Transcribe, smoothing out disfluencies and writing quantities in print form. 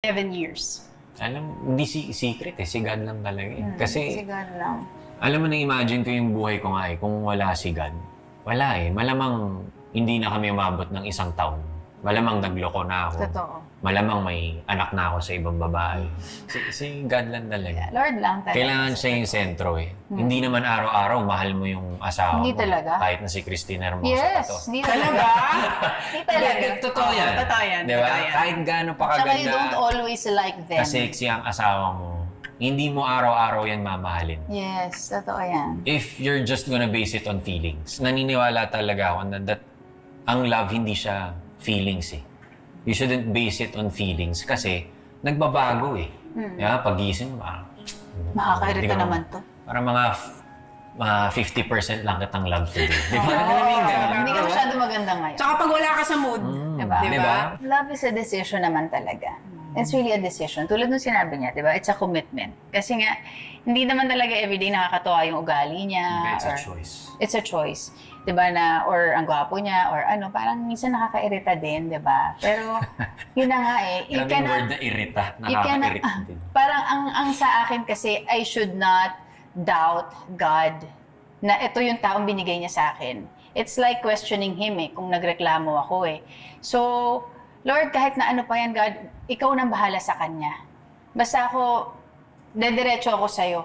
7 years. Alam, hindi secret eh. Si God lang talaga eh. Kasi, Si God lang. alam mo na imagine ko yung buhay ko nga eh. Kung wala si God, wala eh. Malamang hindi na kami umabot ng 1 taon. Malamang nagloko na ako. Totoo. Malamang may anak na ako sa ibang babae. Si God lang talaga. Lord lang talaga. Kailangan siya yung sentro eh. Hindi naman araw-araw mahal mo yung asawa Hindi mo. talaga. Kahit na si Christina Hermoso pa Yes, to. hindi talaga. Hindi talaga. Totoo yan. Totoo yan. Diba? Totoo yan. Kahit gaano pa Tsaka you kaganda, don't always like them. kasi ang asawa mo, hindi mo araw-araw yan mamahalin. Yes, totoo yan. If you're just gonna base it on feelings, naniniwala talaga ako na that ang love hindi siya feelings eh. You shouldn't base it on feelings kasi nagbabago eh. Kaya pagising mo, Makakairita naman to. Parang mga 50% lang kitang love today. Di ba? Alam mo yung ganun? Hindi ka masyado maganda ngayon. Tsaka pag wala ka sa mood. Diba? Diba? Love is a decision naman talaga. It's really a decision. Tulad nung sinabi niya, di ba? It's a commitment. Kasi nga, hindi naman talaga everyday nakakatuwa yung ugali niya. It's a or- choice. It's a choice. Di ba na, or ang gwapo niya, or ano, parang minsan nakakairita din, di ba? Pero, yun na nga eh. Grabe yung word na irita. Nakaka-irita din. Parang ang sa akin kasi, I should not doubt God na ito yung taong binigay niya sa akin. It's like questioning Him eh, kung nagreklamo ako eh. So, Lord, kahit na ano pa yan, God, ikaw nang bahala sa kanya. Basta ako, dediretso ako sa'yo.